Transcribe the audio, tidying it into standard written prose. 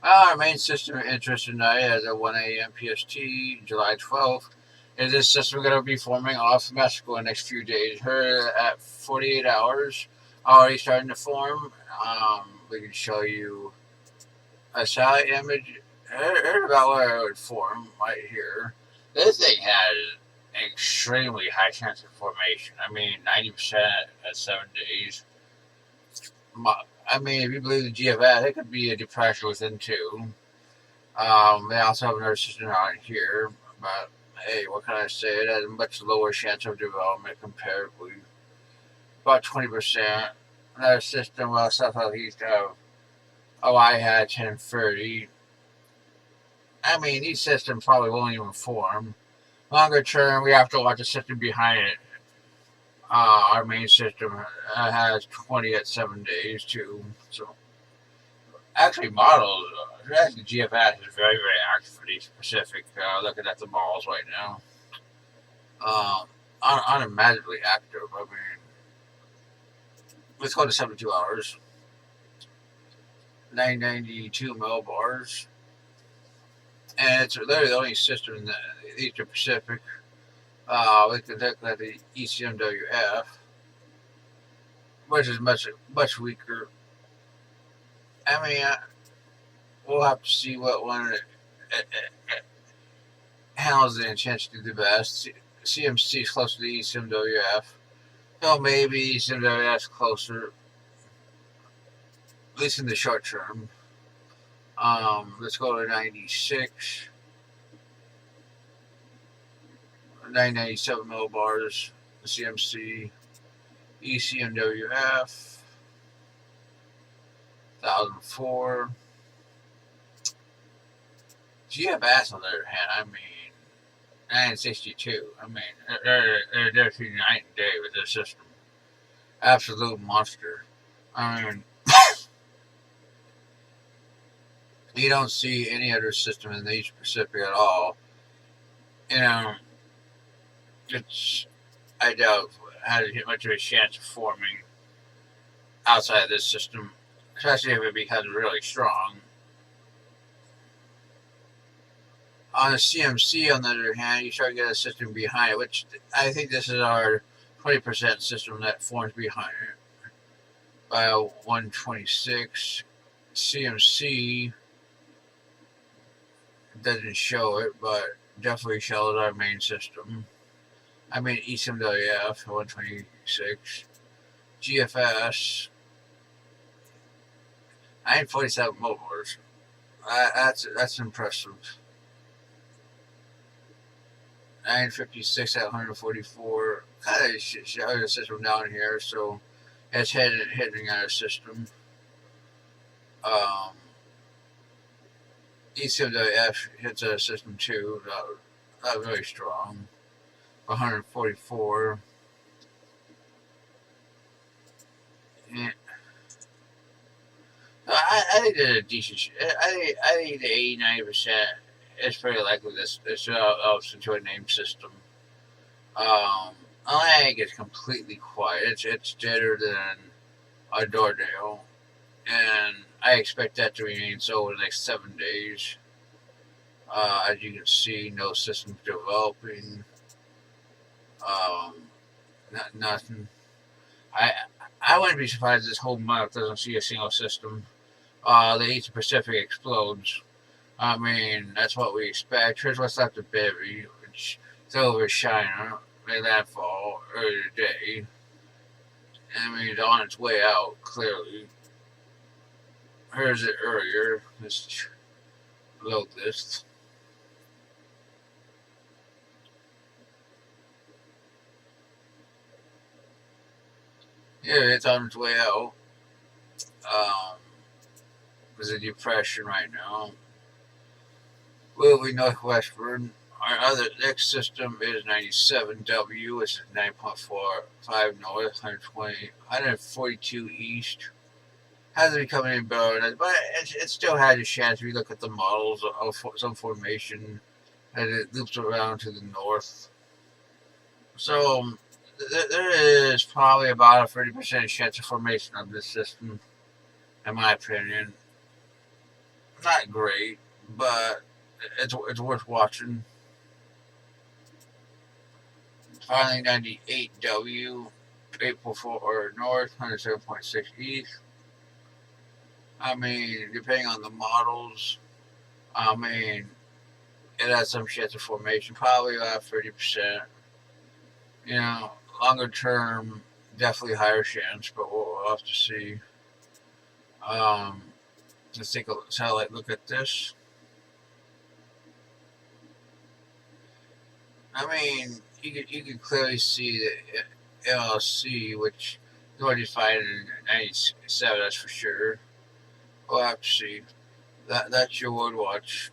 Our main system of interest tonight as at 1 a.m. PST, July 12th, is this system going to be forming off Mexico in the next few days. Here at 48 hours, already starting to form. We can show you a satellite image. Heard about where it would form right here. This thing has an extremely high chance of formation. I mean, 90% at 7 days. I mean, if you believe the GFS, it could be a depression within two. They also have another system out here, but hey, what can I say? It has a much lower chance of development comparatively, about 20%. Another system, well, southeast of I had 1030. I mean, these systems probably won't even form. Longer term, we have to watch the system behind it. Our main system has 20 at 7 days too. So actually, models. Actually, GFS is very, very active for these specific. Looking at the models right now, um, unimaginably active. I mean, let's go to 72 hours. 992 millibars, and it's literally the only system in the Eastern Pacific. We can look at the ECMWF, which is much weaker. I mean, we'll have to see what one it handles the intensity the best. CMC is closer to ECMWF, so maybe ECMWF is closer, at least in the short term. Let's go to 96, 997 millibars, CMC, ECMWF, 1004. GFS, on the other hand, I mean, 962. I mean, they're between night and day with this system. Absolute monster. I mean, you don't see any other system in the East Pacific at all. You know, it's, I doubt, has much of a chance of forming outside of this system, especially if it becomes really strong. On the CMC, on the other hand, you start to get a system behind it, which I think this is our 20% system that forms behind it by a 126. CMC doesn't show it, but definitely shows our main system. I mean, ECMWF 126, GFS 947 millibars. That's impressive. 956 at 144. Kind of shows the system down here, so it's hitting our system. Um, ECMWF hits our system too. Not very strong. 144. Yeah. I think there's a decent. I think the 80-90% is pretty likely this develops into a name system. I think it's completely quiet. It's deader than a Dordale, and I expect that to remain so over the next 7 days. As you can see, no systems developing. Um, nothing. I I wouldn't be surprised this whole month doesn't see a single system. The Eastern Pacific explodes. I mean, that's what we expect. Here's what's left of Bavi, which is over China, made landfall earlier today. I mean, it's on its way out, clearly. Here's it earlier. Let's load this. Yeah, it's on its way out. Um, there's a depression right now. Moving northwestward. Our other next system is 97W, which is 9.45 north, 120, 142 east. Hasn't been coming in better, but it still has a chance if you look at the models of some formation as it loops around to the north. So there is probably about a 30% chance of formation of this system, in my opinion. not great, but it's worth watching. Finally, 98W, 844 or north, 107.6 east. I mean, depending on the models, I mean, it has some chance of formation, probably about 30%. You know, longer term, definitely higher chance, but we'll have to see. Um, let's take a satellite look at this. I mean, you can clearly see the LLC, which is already defined in '97. That's for sure. We'll have to see. That's your Worldwatch.